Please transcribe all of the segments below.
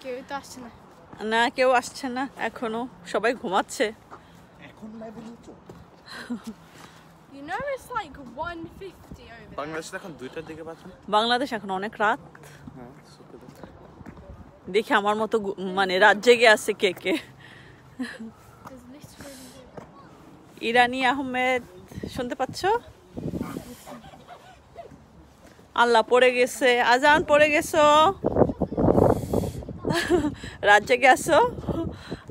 কেউ তো আসছে না। না, কেউ আসছে না এখনো, সবাই ঘুমাচ্ছে। এখন লাইভে নিচ্ছ? You know it's like 1:50 over there. Bangladesh এখন 2টার দিকে বাজে। বাংলাদেশ এখন অনেক রাত। হ্যাঁ, দেখি আমার মতো মানে রাত জেগে আছে কে কে। There's literally ইরানি আহমেদ শুনতে পাচ্ছ? আল্লাহ পড়ে গেছে, আজান পড়ে গেছো, রাত জেগে আসো।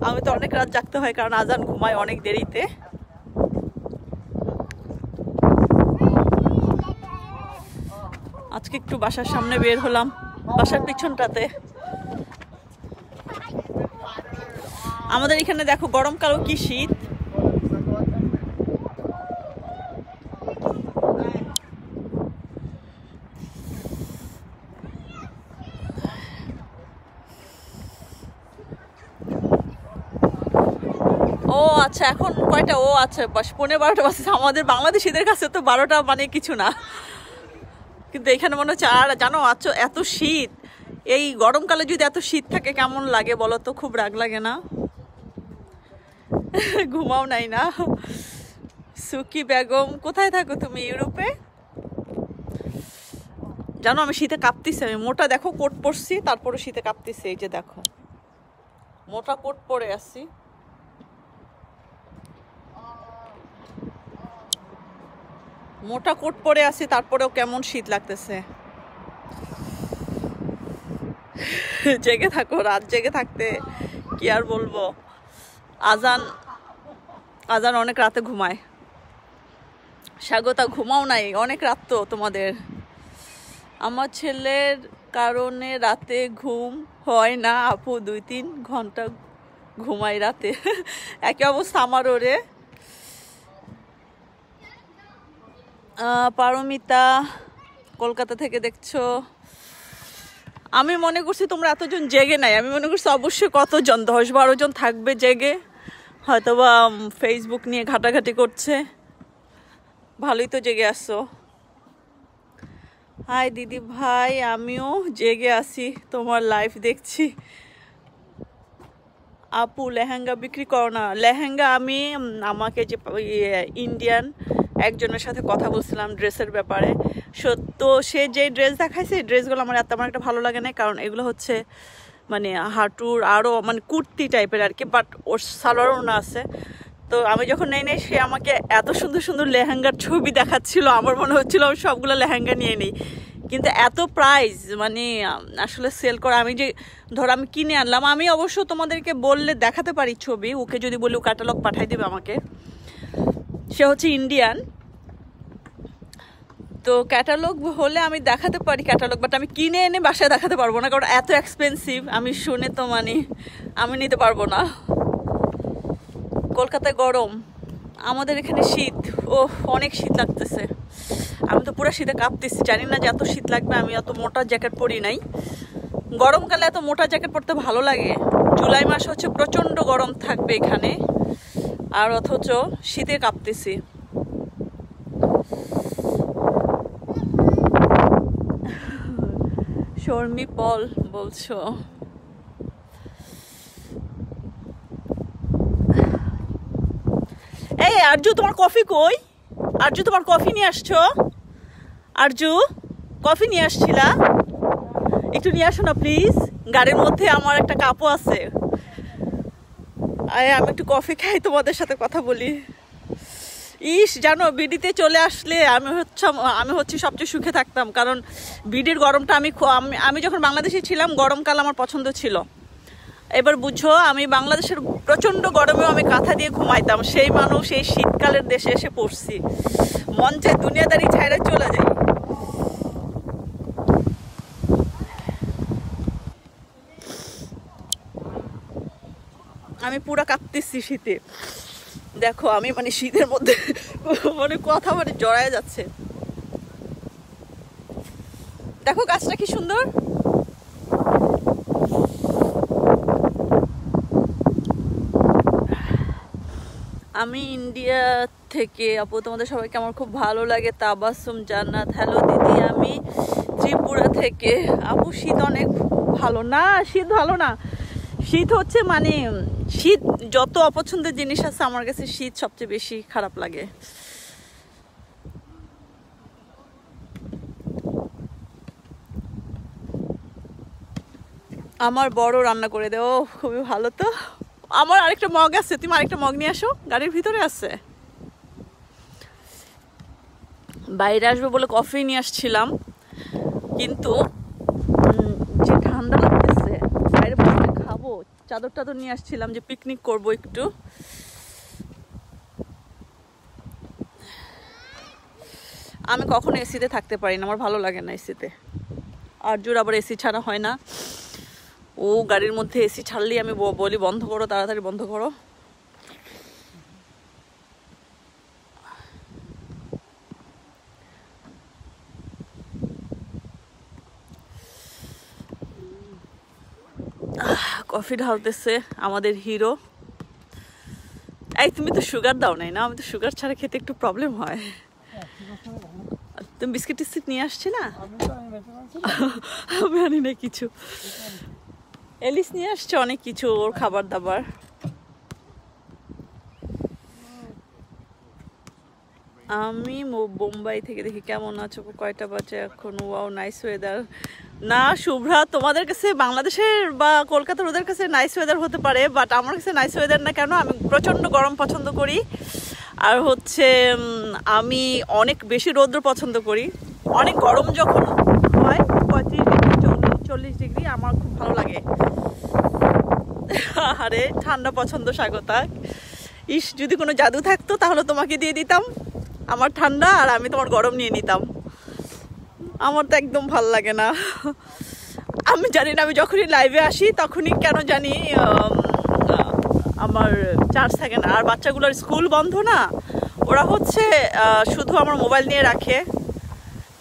আমি তো অনেক রাত জাগতে হয় কারণ আজান ঘুমায় অনেক দেরিতে। আজকে একটু বাসার সামনে বের হলাম, বাসার পিছনটাতে। আমাদের এখানে দেখো গরমকালও কি শীত। ও আচ্ছা, এখন কয়টা? ও আচ্ছা, 12:30 বাজে। আমাদের বাংলাদেশিদের কাছে তো 12টা মানে কিছু না, কিন্তু এখানে মনে হচ্ছে। আর জানো এত শীত, এই গরমকালে যদি এত শীত থাকে কেমন লাগে বলো তো? খুব রাগ লাগে না? ঘুমাও নাই না? সুকি বেগম, কোথায় থাকো তুমি? ইউরোপে? জানো আমি শীতে কাঁপতেছি। আমি মোটা দেখো কোট পরছি, তারপরে শীতে কাঁপতেছি। এই যে দেখো মোটা কোট পরে আসছি। মোটা কোট পরে আসি, তারপরেও কেমন শীত লাগতেছে। জেগে থাকো, রাত জেগে থাকতে কি আর বলবো। আজান অনেক রাতে ঘুমায়। স্বাগতা ঘুমাও নাই? অনেক রাত তো তোমাদের। আমার ছেলের কারণে রাতে ঘুম হয় না আপু, 2-3 ঘন্টা ঘুমাই রাতে। একই অবস্থা আমারও রে। পারমিতা কলকাতা থেকে দেখছো। আমি মনে করছি তোমরা এতজন জেগে নাই। আমি মনে করছি অবশ্যই কতজন, 10-12 জন থাকবে জেগে, হয়তোবা ফেসবুক নিয়ে ঘাটাঘাটি করছে। ভালোই তো জেগে আসছো। হাই দিদি ভাই, আমিও জেগে আসি, তোমার লাইভ দেখছি। আপু লেহেঙ্গা বিক্রি করো না? লেহেঙ্গা আমি আমাকে যে ইন্ডিয়ান একজনের সাথে কথা বলছিলাম ড্রেসের ব্যাপারে, তো সে যে ড্রেস দেখাইছে এই ড্রেসগুলো আমার একটা ভালো লাগে না, কারণ এগুলো হচ্ছে মানে হাঁটুর আরও মানে কুর্তি টাইপের আর কি, বাট ওর সালোয়ারও না আছে। তো আমি যখন নেই সে আমাকে এত সুন্দর সুন্দর লেহেঙ্গার ছবি দেখাচ্ছিল, আমার মনে হচ্ছিল আমি সবগুলো লেহেঙ্গা নিয়ে নিই, কিন্তু এত প্রাইস মানে আসলে সেল করা। আমি যে ধরো আমি কিনে আনলাম, আমি অবশ্য তোমাদেরকে বললে দেখাতে পারি ছবি, ওকে যদি বলি ও ক্যাটালগ পাঠাই দেবে আমাকে। সে হচ্ছে ইন্ডিয়ান, তো ক্যাটালগ হলে আমি দেখাতে পারি ক্যাটালগ, বাট আমি কিনে এনে বাসায় দেখাতে পারবো না, কারণ এত এক্সপেন্সিভ। আমি শুনে তো মানে আমি নিতে পারবো না। কলকাতায় গরম, আমাদের এখানে শীত। ও অনেক শীত লাগতেছে, আমি তো পুরো শীতে কাঁপতেছি। জানি না যে এত শীত লাগবে, আমি এত মোটা জ্যাকেট পরি নাই। গরমকালে এত মোটা জ্যাকেট পরতে ভালো লাগে। জুলাই মাস হচ্ছে প্রচণ্ড গরম থাকবে এখানে, আর অথচ শীতে কাঁপতেছি। শর্মি পল বলছো? এই আরজু, তোমার কফি কই? আরজু তোমার কফি নিয়ে আসছো? আরজু কফি নিয়ে আসছিলা, একটু নিয়ে আসো না প্লিজ। গাড়ির মধ্যে আমার একটা কাপও আছে, আমি একটু কফি খাই, তোমাদের সাথে কথা বলি। ইস জানো, বিডিতে চলে আসলে আমি হচ্ছে সবচেয়ে সুখে থাকতাম, কারণ বিডির গরমটা আমি যখন বাংলাদেশে ছিলাম গরমকাল আমার পছন্দ ছিল। এবার বুঝো, আমি বাংলাদেশের প্রচণ্ড গরমেও আমি কাঁথা দিয়ে ঘুমাইতাম। সেই মানুষ এই শীতকালের দেশে এসে পড়ছি, মন চায় দুনিয়াদারি ছাইড়া চলে যাই। আমি পুরা কাঁপতেছি শীতে। দেখো আমি মানে শীতের মধ্যে মানে কথা মানে জড়ায় যাচ্ছে। দেখো গাছটা কি সুন্দর। আমি ইন্ডিয়া থেকে। আপু তোমাদের সবাইকে আমার খুব ভালো লাগে। তাবাসসুম জান্নাত, হ্যালো দিদি, আমি ত্রিপুরা থেকে। আপু শীত অনেক ভালো না, শীত ভালো না, শীত হচ্ছে মানে শীত যত অপছন্দের জিনিস আছে আমার কাছে শীত সবচেয়ে বেশি খারাপ লাগে। আমার বড় রান্না করে দেও, খুবই ভালো। তো আমার আরেকটা মগ আছে, তুমি আরেকটা মগ নিয়ে আসো, গাড়ির ভিতরে আছে। বাইরে আসবে বলে কফি নিয়ে আসছিলাম, কিন্তু যে ঠান্ডা লাগতেছে বাইরে বসে খাবো, চাদর টাদর নিয়ে আসছিলাম যে পিকনিক করব একটু। আমি কখনো এসিতে থাকতে পারি না, আমার ভালো লাগে না এসিতে। আরজুর আবার এসি ছাড়া হয় না, ও গাড়ির মধ্যে এসি ছাড়লেই আমি বলি বন্ধ করো, তাড়াতাড়ি বন্ধ করো। কফি ঢালতেছে আমাদের হিরো। এই তুমি তো সুগার দাও নাই না? আমি তো সুগার ছাড়া খেতে একটু প্রবলেম হয়। তুমি বিস্কিট টিস্কিট নিয়ে আসছি না? আমি আনি না কিছু, এলিস নিয়ে আসছে অনেক কিছু ওর খাবার দাবার। আমি বোম্বাই থেকে দেখি। কেমন আছো? কয়টা বাজে এখন? Wow nice weather. না শুভ্রা, তোমাদের কাছে বাংলাদেশের বা কলকাতার ওদের কাছে নাইস ওয়েদার হতে পারে, বাট আমার কাছে নাইস ওয়েদার না। কেন? আমি প্রচণ্ড গরম পছন্দ করি, আর হচ্ছে আমি অনেক বেশি রৌদ্র পছন্দ করি। অনেক গরম যখন হয় 35 ডিগ্রি 40 ডিগ্রি আমার খুব ভালো লাগে। আরে ঠান্ডা পছন্দ স্বাগতা। ইস, যদি কোনো জাদু থাকতো তাহলে তোমাকে দিয়ে দিতাম আমার ঠান্ডা, আর আমি তোমার গরম নিয়ে নিতাম। আমার তো একদম ভাল লাগে না। আমি জানি না, আমি যখনই লাইভে আসি তখনই কেন জানি আমার চার্জ থাকে না। আর বাচ্চাগুলোর স্কুল বন্ধ না, ওরা হচ্ছে শুধু আমার মোবাইল নিয়ে রাখে,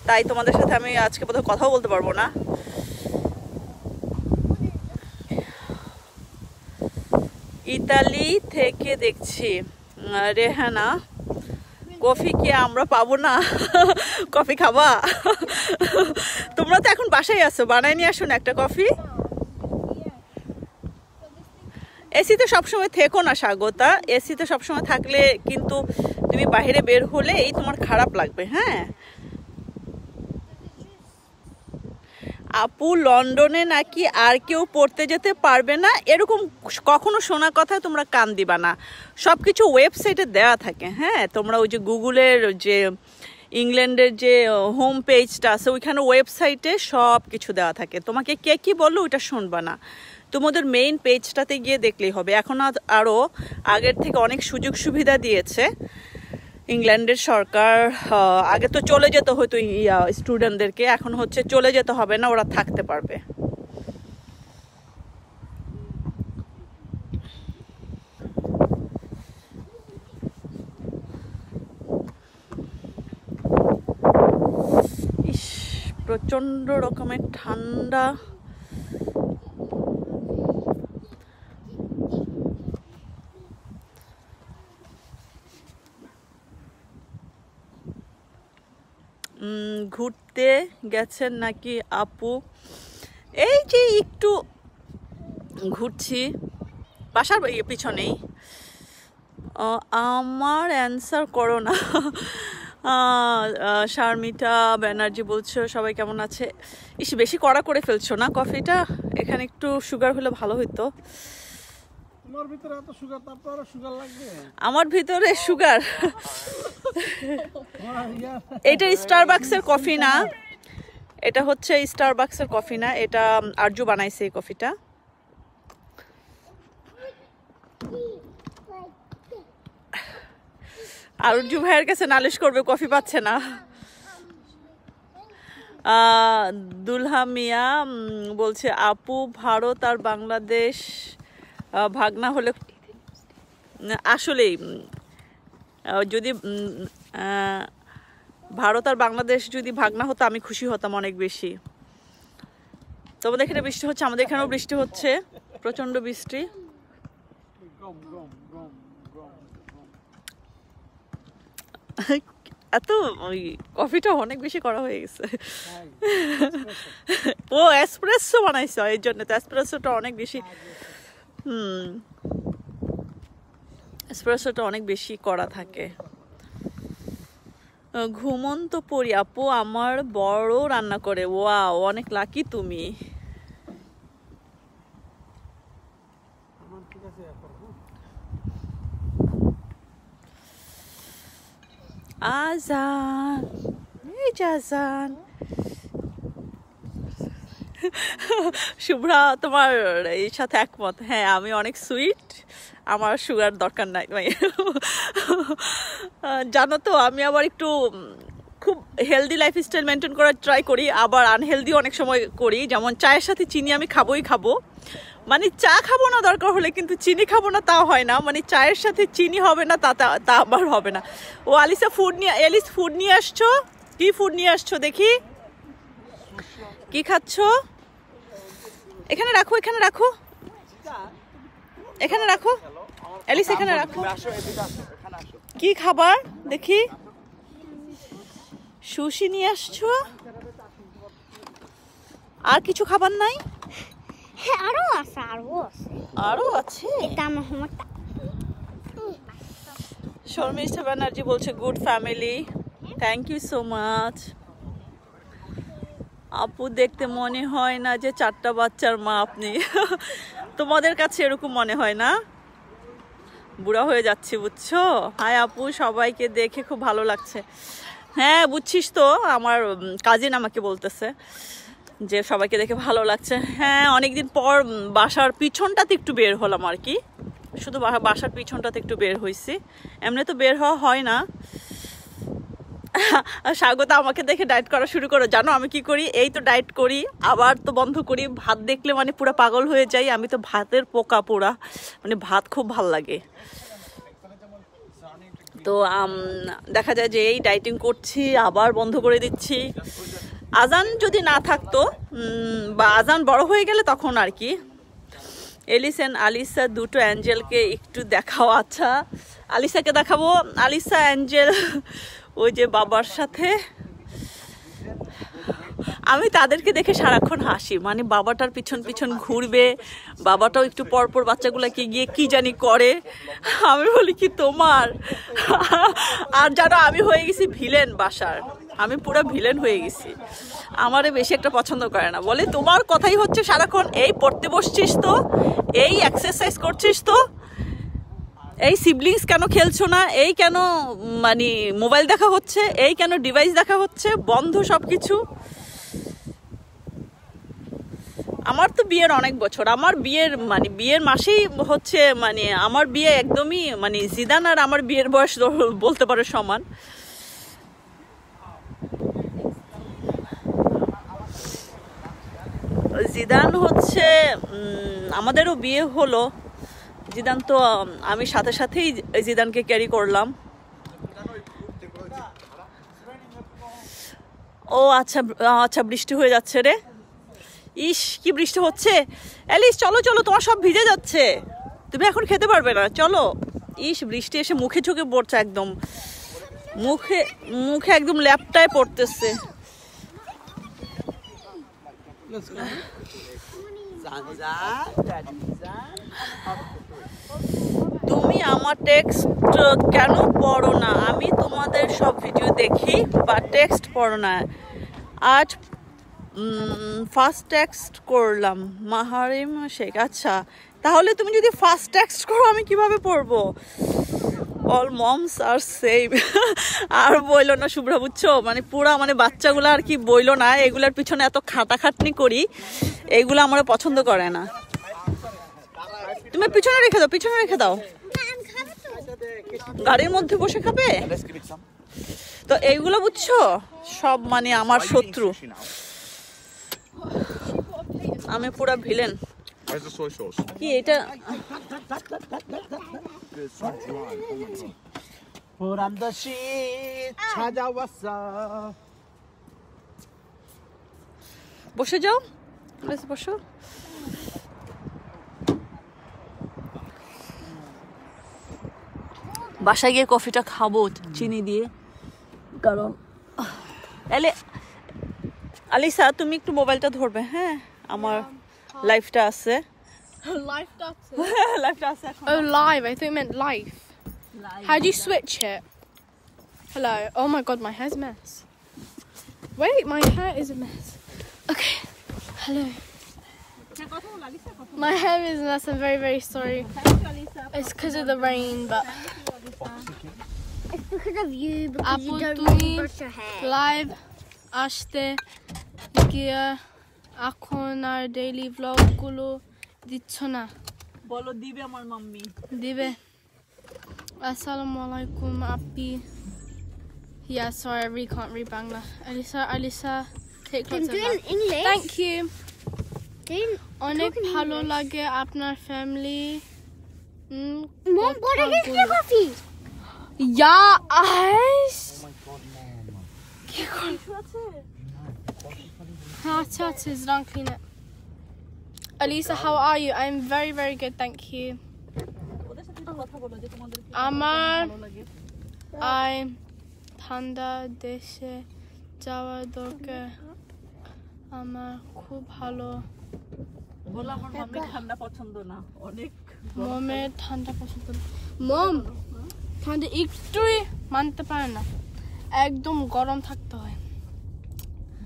তাই তোমাদের সাথে আমি আজকে বোধহয় কথাও বলতে পারবো না। ইতালি থেকে দেখছি। রেহানা, কফি কি আমরা পাবো না? কফি খাবা? তোমরা তো এখন বাসায় আছো, বানাই নিয়ে আসো না একটা কফি। এসিতে সবসময় থেকো না স্বাগতা, এসিতে সবসময় থাকলে কিন্তু তুমি বাইরে বের হলেই তোমার খারাপ লাগবে। হ্যাঁ আপু, লন্ডনে নাকি আর কেউ পড়তে যেতে পারবে না, এরকম কখনো শোনা কথা তোমরা কান দিবা না। সব কিছু ওয়েবসাইটে দেওয়া থাকে। হ্যাঁ, তোমরা ওই যে গুগলের যে ইংল্যান্ডের যে হোম পেজটা আছে, ওইখানে ওয়েবসাইটে সব কিছু দেওয়া থাকে। তোমাকে কে কি বললো ওইটা শুনবা না, তোমাদের মেইন পেজটাতে গিয়ে দেখলেই হবে। এখন আরও আগের থেকে অনেক সুযোগ সুবিধা দিয়েছে ইংল্যান্ডের সরকার। আগে তো চলে যেতে হতো স্টুডেন্টদেরকে, এখন হচ্ছে চলে যেতে হবে না, ওরা থাকতে পারবে। ইস, প্রচন্ড রকমের ঠান্ডা। ঘুরতে গেছেন নাকি আপু? এই যে একটু ঘুরছি বাসার পিছনেই। আমার অ্যান্সার করো না। শারমিতা ব্যানার্জি বলছো সবাই কেমন আছে। ইস, বেশি কড়া করে ফেলছো না কফিটা? এখানে একটু সুগার হলে ভালো হইতো। তোমার ভিতরে এত সুগার, তারপর সুগার লাগবে? আমার ভিতরে সুগার? এটা স্টারবাক্সের কফি না, এটা হচ্ছে স্টারবাক্সের কফি না, এটা আরজু বানাইছে এই কফিটা। আরজু ভাইয়ের কাছে নালিশ করবে, কফি পাচ্ছে না। দুলহা মিয়া বলছে আপু, ভারত আর বাংলাদেশ ভাগনা হলে আসলেই যদি ভারত আর বাংলাদেশ যদি ভাগনা হতো আমি খুশি হতাম অনেক বেশি। তোমাদের এখানে বৃষ্টি হচ্ছে, আমাদের এখানেও বৃষ্টি হচ্ছে, প্রচন্ড বৃষ্টি। এত ওই কফিটা অনেক বেশি করা হয়ে গেছে। ও এসপ্রেসো বানাইছো, এর জন্য তো এসপ্রেসোটা অনেক বেশি এসপ্রেসোটা অনেক বেশি করা থাকে। ঘুমন্ত পরি আপু আমার বড় রান্না করে। ওয়াও, অনেক লাকি তুমি। আজান, এই যে আজান। শুভ্রা তোমার এর সাথে একমত? হ্যাঁ, আমি অনেক সুইট, আমার সুগার দরকার নাই ভাই। জানো তো আমি আবার একটু খুব হেলদি লাইফস্টাইল মেনটেন করার ট্রাই করি, আবার আনহেলদি অনেক সময় করি। যেমন চায়ের সাথে চিনি আমি খাবোই খাবো, মানে চা খাবো না দরকার হলে, কিন্তু চিনি খাবো না তা হয় না। মানে চায়ের সাথে চিনি হবে না তা আবার হবে না। ও আলিসা এলিস ফুড নিয়ে আসছো? কি ফুড নিয়ে আসছো দেখি? কি খাচ্ছো? এখানে রাখো, এখানে রাখো, এখানে রাখো এলিস, এখানে রাখো। কি খাবার দেখি? সুশি নিয়ে আসছো? আর কিছু খাবার নাই? হ্যাঁ, আরো আছে, আরো আছে। এটা আমার হোমওয়ার্কটা। শর্মিষ্ঠা ব্যানার্জি বলছে good family, thank you so much. আপু দেখতে মনে হয় না যে 4টা বাচ্চার মা আপনি। তোমাদের কাছে এরকম মনে হয় না? বুড়া হয়ে যাচ্ছি বুঝছো। হাই আপু, সবাইকে দেখে খুব ভালো লাগছে। হ্যাঁ বুঝছিস তো, আমার কাজিন আমাকে বলতেছে যে সবাইকে দেখে ভালো লাগছে। হ্যাঁ, অনেকদিন পর বাসার পিছনটাতে একটু বের হলাম আর কি, শুধু বাসার পিছনটাতে একটু বের হয়েছি, এমনি তো বের হওয়া হয় না। স্বাগত আমাকে দেখে ডায়েট করা শুরু করো। জানো আমি কি করি? এই তো ডায়েট করি, আবার তো বন্ধ করি। ভাত দেখলে মানে পুরা পাগল হয়ে যাই। আমি তো ভাতের পোকা পুরা, মানে ভাত খুব ভাল লাগে। তো দেখা যায় যে এই ডায়েটিং করছি, আবার বন্ধ করে দিচ্ছি। আজান যদি না থাকতো বা আজান বড় হয়ে গেলে তখন আর কি। এলিস এন্ড আলিসা দুটো অ্যাঞ্জেলকে একটু দেখাও। আচ্ছা, আলিসাকে দেখাবো। আলিসা অ্যাঞ্জেল ওই যে বাবার সাথে, আমি তাদেরকে দেখে সারাক্ষণ হাসি। মানে বাবাটার পিছন পিছন ঘুরবে, বাবাটাও একটু পরপর বাচ্চাগুলাকে গিয়ে কি জানি করে। আমি বলি কি তোমার? আর জানো আমি হয়ে গেছি ভিলেন বাসার, আমি পুরো ভিলেন হয়ে গেছি। আমারে বেশি একটা পছন্দ করে না, বলে তোমার কথাই হচ্ছে সারাক্ষণ এই পড়তে বসছিস তো, এই এক্সারসাইজ করছিস তো, এই সিবলিংস কেন খেলছো না, এই কেন মানে মোবাইল দেখা হচ্ছে, এই কেন ডিভাইস দেখা হচ্ছে, বন্ধ সব কিছু। আমার তো বিয়ের অনেক বছর, আমার বিয়ের মাসেই হচ্ছে, মানে আমার বিয়ে একদমই মানে জিদান আর আমার বিয়ের বয়স বলতে পারো সমান। জিদান হচ্ছে আমাদেরও বিয়ে হলো, জিদান তো আমি সাথে সাথেই জিদানকে ক্যারি করলাম। ও আচ্ছা আচ্ছা, বৃষ্টি হয়ে যাচ্ছে রে। ইস কি বৃষ্টি হচ্ছে। এলিস চলো চলো, তোমার সব ভিজে যাচ্ছে, তুমি এখন খেতে পারবে না, চলো। ইস বৃষ্টি এসে মুখে চোখে পড়ছে, একদম মুখে মুখে একদম ল্যাপটায় পড়তেছে। তুমি আমার টেক্সট কেন পড়ো না? আমি তোমাদের সব ভিডিও দেখি বা টেক্সট পড়ো না। আজ ফার্স্ট টেক্সট করলাম মাহারিম শেখ। আচ্ছা, তাহলে তুমি যদি ফার্স্ট টেক্সট করো আমি কিভাবে পড়বো? অল মমস আর সেম। আর বইলো না শুভ্রা, বুঝছো, মানে পুরা মানে বাচ্চাগুলো আর কি বইলো না, এগুলার পিছনে এত খাটাখাটনি করি, এইগুলো আমার পছন্দ করে না। তুমি পিছনে রেখে দাও, পিছনে রেখে দাও, গাড়ির মধ্যে বসে খাবে তো। এইগুলো বুঝছো সব মানে আমার শত্রু, আমি পুরা ভিলেন। কি এটা? বসে যাও, বসো। বাসায় গিয়ে কফিটা খাবো চিনি দিয়ে। কারণ আলিসা তুমি একটু মোবাইলটা ধরবে হ্যাঁ আমার লাইফটা আছে Life doctor. লাইফটা আছে এখন Oh, live. I think it meant life. How do you switch it? Hello. Oh my god, my hair's a mess. Wait, my hair is a mess. Okay. Hello. My hair is a mess. I'm very, very sorry. It's because of the rain, but It's because of you, because Apple you don't Tui. really brush your hair. live আসতে গিয়ে এখন আর daily blog গুলো দিচ্ছ না বলো দিবে আমার mummy দিবে আসসালামু আলাইকুম আপি Yeah, sorry, I really can't read Bangla. Alisa, take Then lots of do it love. in English. Thank you. Then অনেক talk in ভালো English. লাগে আপনার family Mom, what are you doing, coffee? Yeah, eyes. কিছু আছে আচ্ছা আচ্ছা, don't clean it. Alisa, how are you? I'm very, very good, thank you. ওদের সাথে একটু কথা বলো যে তোমাদের কি আমার ভালো লাগে I'm ঠান্ডা দেশে যাওয়ার দরকার আমার খুব ভালো বলো আমার মাম্মি ঠান্ডা পছন্দ না অনেক মমের ঠান্ডা পছন্দ মম ঠান্ডা একটুই মানতে পারে না একদম গরম থাকতে হয়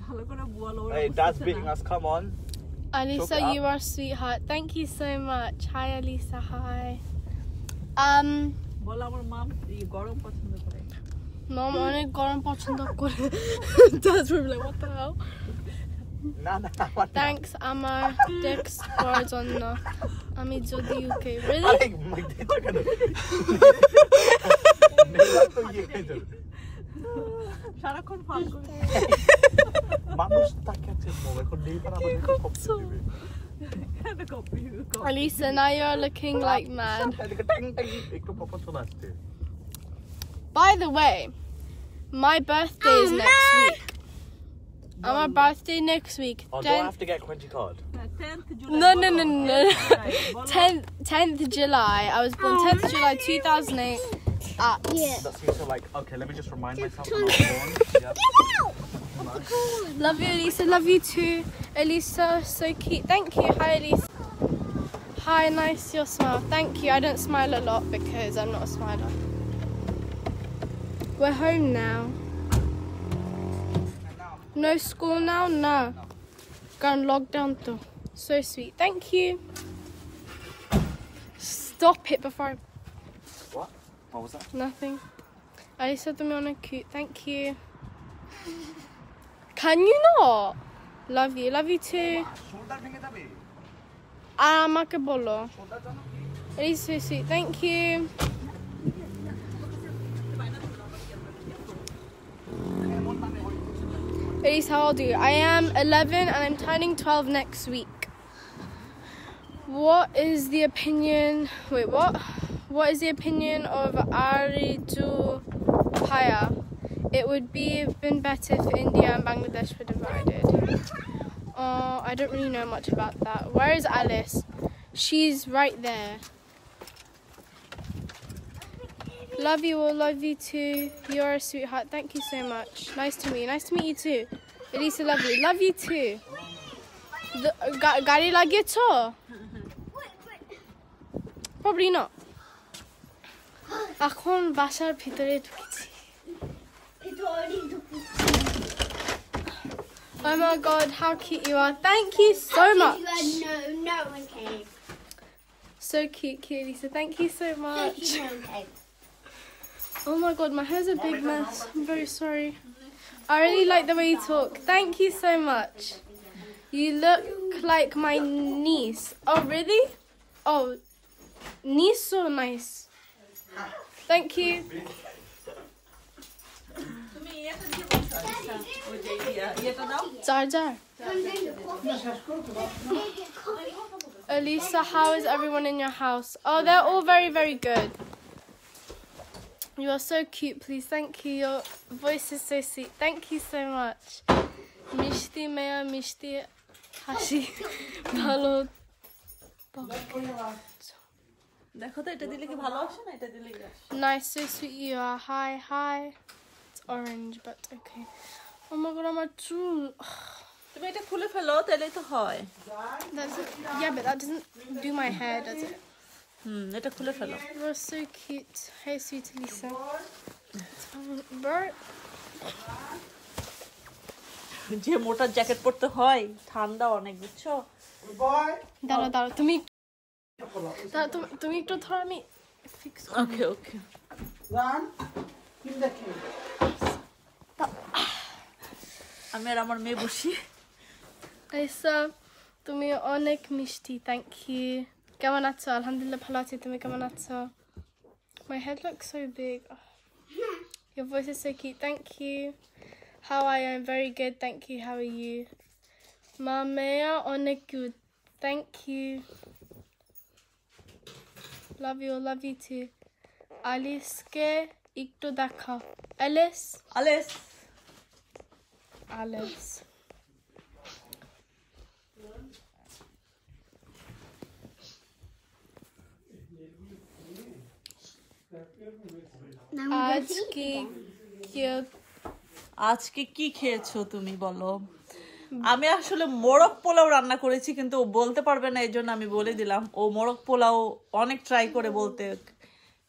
ভালো করে বলো Hey, Dad's beating us. Come on. Alisa, Choke it you are sweetheart. Thank you so much. Hi, Alisa. Hi. বলো আমার মাম গরম পছন্দ করে Mom, অনেক গরম পছন্দ করে. Dad's probably like, what the hell? Nah, what? Thanks, আমার text করার জন্য. আমি যদি UK. Really? আরে মাইতে কেন? সারাক্ষণ ফান করে মানুষ তাকে আছে এখন নেই পারা আমাদের কপি দিবে কেন copy Alisa, now you're looking like mad. একটু প্রপোজাল আসছে By the way, my birthday is next week. My birthday next week. Oh, do I have to get a Quenchi card? 10th July No. 10th July. I was born 10th July 2008. Yeah. That seems so like, okay, let me just remind myself when I was born. Yep. Love you, Elisa. Love you too. Elisa, so cute. Thank you. Hi, Elisa. Hi, nice your smile. Thank you. I don't smile a lot because I'm not a smiler. We're home now. No school now? No. Gone lockdown though. So sweet. Thank you. Stop it before I... What? What was that? Nothing. Elisa, the on a cute. Thank you. Can you not? Love you. Love you too. Shoulder ভেঙে যাবে আমাকে বলো Elisa, so sweet. Thank you. Elisa, how old are you? I am 11 and I'm turning 12 next week. What is the opinion? Wait, what? What is the opinion of Aridu Paya? It would be been better if India and Bangladesh were divided. Oh, I don't really know much about that. Where is Alice? She's right there. Love you all, love you too. You're a sweetheart. Thank you so much. Nice to meet you. Nice to meet you too. Elisa, lovely. Love you too. Gari লাগিয়েছো? Probably not. এখন বাসার ভিতরে ঢুকেছি. It's already Oh my god, how cute you are. Thank you so much. No one came. So cute, Elisa. Thank you so much. No one came. Oh my god, my hair's a big mess. I'm very sorry. I really like the way you talk. Thank you so much. You look like my niece. Oh, really? Oh, niece so nice. Thank you. তুমি এটা দিয়ে বসো ওই যে এটা দাও Jar. Elisa, how is everyone in your house? Oh, they're all very, very good. You are so cute, please. Thank you. Your voice is so sweet. Thank you so much. Mishti Mea Mishti Hashi. Bhalo. দেখো তো এটা দিলে কি ভালো আসে না এটা দিলে Nice, so sweet you are. Hi. It's orange, but okay. Oh my god, I'm a drool. তুমি এটা খুলে ফেলো তাহলেই তো হয় Yeah, but that doesn't do my hair, does it? এটা খুলে ফেলো You're so cute. Hey, sweet Lisa. Bert. যে মোটা জ্যাকেট পরতে হয় ঠান্ডা অনেক বুঝছো দাঁড়াও তুমি একটু ধরো আমি ফিক্স ওকে ওকে রান কিন দেখে আমি আর আমার মেয়ে বসি আইসা তুমি অনেক মিষ্টি থ্যাংক ইউ কেমন আছো আলহামদুলিল্লাহ ভালো আছি তুমি কেমন আছো my head looks so big your voice is so cute thank you how are you I'm very good thank you how are you Mamea অনেক good thank you love you too Alice কে একটু দেখাও Alice আজকে কি খেয়েছো তুমি বলো আমি আসলে মোরগ পোলাও রান্না করেছি কিন্তু ও বলতে পারবে না এইজন্য আমি বলে দিলাম ও মোরগ পোলাও অনেক ট্রাই করে বলতে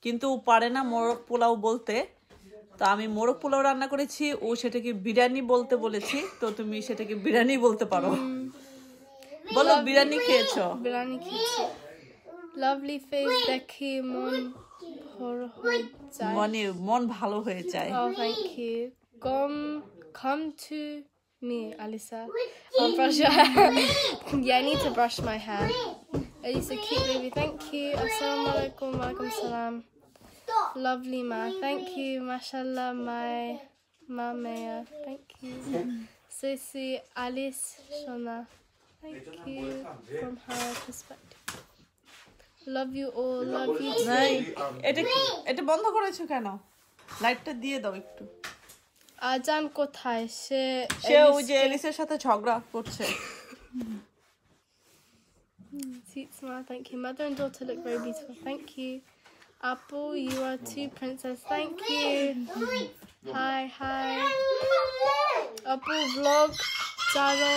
কিন্তু ও পারে না মোরগ পোলাও বলতে তো আমি মোরগ পোলাও রান্না করেছি ও সেটাকে বিরিয়ানি বলতে বলেছি তো তুমি সেটাকে বিরিয়ানি বলতে পারো বলো বিরিয়ানি খেয়েছো লাভলি ফেস দেখি মন ভর হয়ে যায় মানে মন ভালো হয়ে যায় oh thank you come to me Alisa I'll brush your hair yeah I need to brush my hair Alisa cute baby thank you assalamu alaikum wa alaikum salam lovely ma thank you mashallah my Maya thank you Sissy Alice Shona thank you from her perspective love you all love you নাই এটা বন্ধ করেছো কেন লাইটটা দিয়ে দাও একটু আজান কোথায় সে ওই যে এলিসের সাথে ঝগড়া করছে sweet smile thank you mother and daughter look very beautiful thank you Apple you are too princess thank you hi Apple vlog charo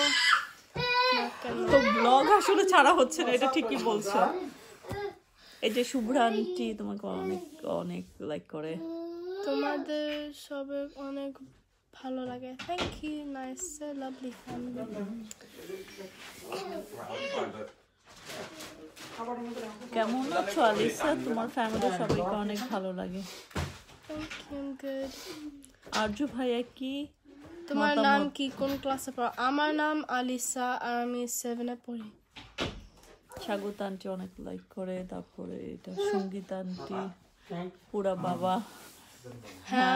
তো ব্লগ আসলে ছাড়া হচ্ছে না এটা ঠিকই বলছো এই যে শুভ্রা আন্টি তোমাকে অনেক অনেক লাইক করে তোমাদের সবাই অনেক ভালো লাগে thank you nice lovely family কেমন আছো আলিসা তোমার ফ্যামিলি সবাইকে অনেক ভালো লাগে থ্যাংক ইউ গুড আরজু ভাইয়া কি তোমার নাম কি কোন ক্লাসে পড়ো আমার নাম আলিসা আর আমি 7 এ পড়ি স্বাগত আন্টি অনেক লাইক করে তারপরে এটা সঙ্গীত আন্টি পুরা বাবা হ্যাঁ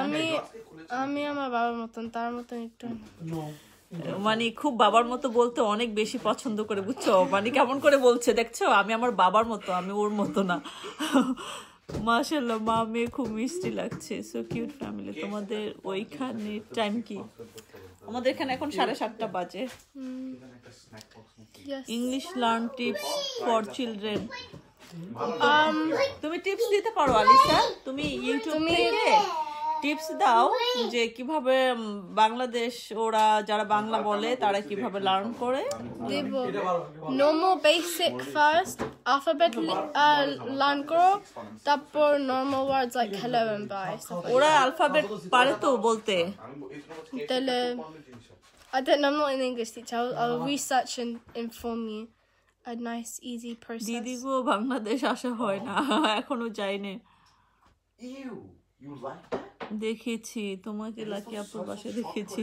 আমি আমার বাবার মতন তার মতন একটু মানে খুব বাবার মতো বলতে অনেক বেশি পছন্দ করে বুঝছো মানে কেমন করে বলছে দেখছো আমি আমার বাবার মতো আমি ওর মতো না মাশাআল্লাহ মা মেয়ে খুব মিষ্টি লাগছে সো কিউট ফ্যামিলি তোমাদের ওইখানে টাইম কি আমাদের এখানে এখন 7:30 বাজে English learn tips for children তুমি টিপস দিতে পারো আলিসা তুমি ইউটিউব থেকে টিপস দাও যে কিভাবে বাংলাদেশ ওরা যারা বাংলা বলে তারা কিভাবে লার্ন করে দেব normal basic first alphabet learn করো তারপর normal words like hello and bye ওরা অ্যালফাবেট পারে তো বলতে তাহলে I don't know I'm not an English teacher I'll research and inform you a nice easy process দিদি গো বাংলাদেশ আসা হয় না এখনো যাইনি দেখেছি তোমাকে লাকি আপুর বাসায় দেখেছি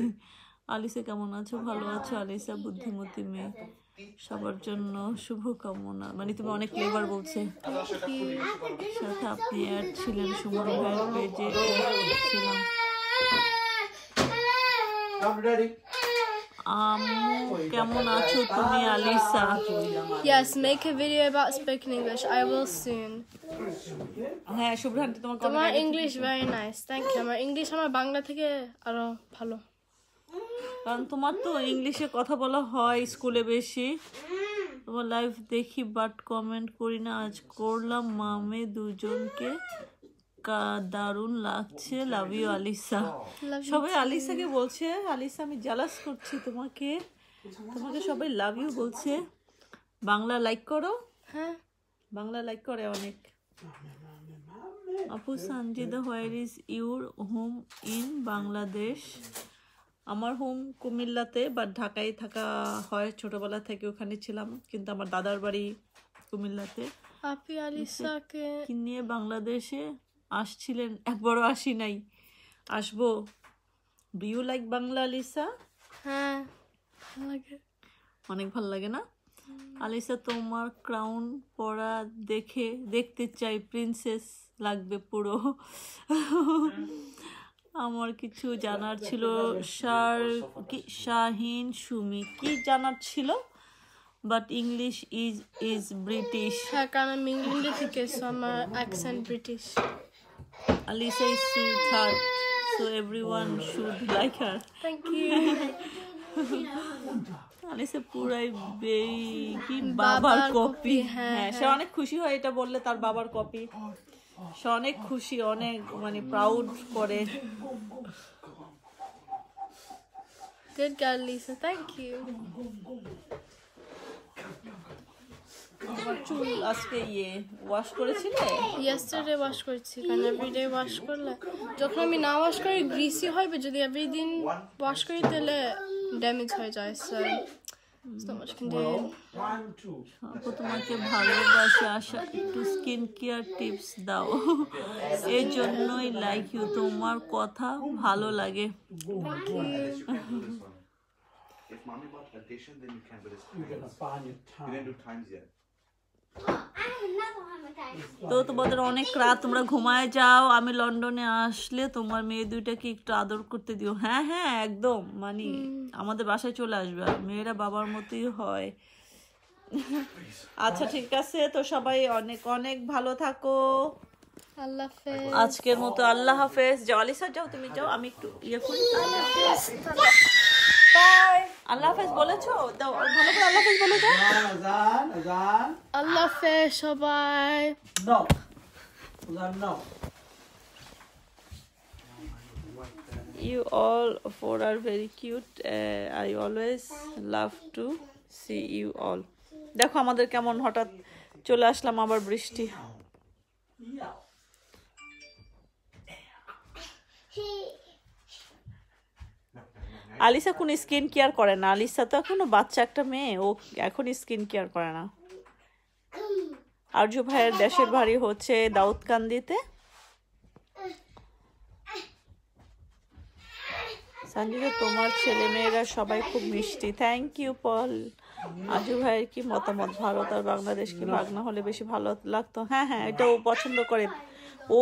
আলিসা কেমন আছো ভালো আছো আলিসা বুদ্ধিমতী মেয়ে সবার জন্য শুভকামনা মানে তুমি অনেক ক্লেভার বলছে সাথে আপনি অ্যাড ছিলেন সুমন ভাইয়ের পেজে ছিলাম কেমন আছো তুমি আলিসা Yes, make a video about spoken English. I will soon. হ্যাঁ শুভ্রান্তি তোমার English very nice. Thank you. আমার ইংলিশ আমার বাংলা থেকে আরো ভালো। কারণ তোমার তো ইংলিশে কথা বলা হয় স্কুলে বেশি তোমার লাইভ দেখি বাট কমেন্ট করি না আজ করলাম মামে দুজনকে দারুণ লাগছে, love you Alisa. Love you সবাই আলিসাকে বলছে, আলিসা আমি জেলাস করছি তোমাকে, তোমাকে সবাই লাভ ইউ বলছে। বাংলা লাইক করো, হ্যাঁ বাংলা লাইক করে অনেক। আপু Sanjida, where is your home in Bangladesh? আমার হোম কুমিল্লাতে, বাট ঢাকায় থাকা হয়, ছোটবেলা থেকে ওখানে ছিলাম, কিন্তু আমার দাদার বাড়ি কুমিল্লাতে। আপনি আলিসাকে কি নিয়ে বাংলাদেশে আসছিলেন? একবারও আসি নাই, আসবো। Do you like Bangla আলিসা? হ্যাঁ ভালো লাগে। অনেক ভালো লাগে না? আলিসা তোমার ক্রাউন পরা দেখতে চাই, প্রিন্সেস লাগবে পুরো। আমার কিছু জানার ছিল, শাহিন সুমি, কি জানার ছিল? But English is British. হ্যাঁ কারণ আমি ইংল্যান্ডে থেকে, সো আমার accent British. Alisa is sweetheart, so everyone should like her. Thank you. Alisa পুরাই কি বাবার কপি। হ্যাঁ, হ্যাঁ, সে অনেক খুশি হয় এটা বললে, তার বাবার কপি। সে অনেক খুশি, অনেক মানে প্রাউড করে। Good girl Lisa, thank you. তোমার চুল আজকে ওয়াশ করেছিলে? ইয়েস্টারডে ওয়াশ করছি, কারণ এভরিডে ওয়াশ করলে, যখন আমি না ওয়াশ করি গ্রিসি হয়, যদি এভরিদিন ওয়াশ করি তাহলে ড্যামেজ হয়ে যায়। So so much can do. আপু তোমাকে ভালোবাসি, আশা একটু স্কিন কেয়ার টিপস দাও। এই জন্যই লাইক ইউ, তোমার কথা ভালো লাগে। If mommy bought addition, then you can, but it's times. You didn't do times yet. I have another one with that. তো তোমাদের অনেক রাত, তোমরা ঘুমায় যাও। আমি লন্ডনে আসলে তোমার মেয়ে দুইটাকে একটু আদর করতে দিও। হ্যাঁ হ্যাঁ একদম, মানে আমাদের বাসায় চলে আসবে, মেয়েরা বাবার মতোই হয়। আচ্ছা ঠিক আছে, তো সবাই অনেক অনেক ভালো থাকো। আল্লাহ হাফেজ। আজকের মতো আল্লাহ হাফেজ। যাও আলিসা, যাও তুমি যাও, আমি একটু করি। আল্লাহ হাফেজ বলেছো? দাও ভালো করে আল্লাহ হাফেজ বলে দাও। আল্লাহ হাফেজ সবাই। You all four are very cute. I always love to see you all. দেখো আমাদের কেমন হঠাৎ চলে আসলাম, আবার বৃষ্টি। আলিসা কোন স্কিন কেয়ার করে না। আলিসা তো এখনো বাচ্চা একটা মেয়ে, ও এখন স্কিন কেয়ার করে না। আরজু ভাইয়ের দেশের বাড়ি হচ্ছে দাউদকান্দিতে। সঞ্জিদা, তোমার ছেলে মেয়েরা সবাই খুব মিষ্টি। থ্যাংক ইউ পল। আরজু ভাইয়ের কি মতামত, ভারত আর বাংলাদেশ কি বাগনা হলে বেশি ভালো লাগতো? হ্যাঁ হ্যাঁ, এটা ও পছন্দ করে। ও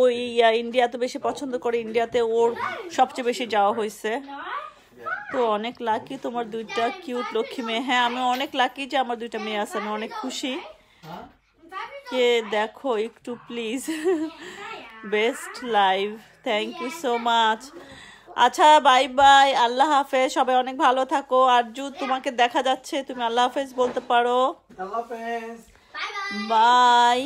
ইন্ডিয়া তো বেশি পছন্দ করে, ইন্ডিয়াতে ওর সবচেয়ে বেশি যাওয়া হয়েছে। তো অনেক লাকি তোমার দুইটা কিউট লক্ষ্মী মেয়ে। হ্যাঁ আমি অনেক লাকি যে আমার দুইটা মেয়ে আছে, আমি অনেক খুশি। কে দেখো একটু please. Best live, thank you so much. আচ্ছা বাই বাই, আল্লাহ হাফেজ, সবাই অনেক ভালো থাকো। আরজু তোমাকে দেখা যাচ্ছে, তুমি আল্লাহ হাফেজ বলতে পারো। আল্লাহ হাফেজ। বাই।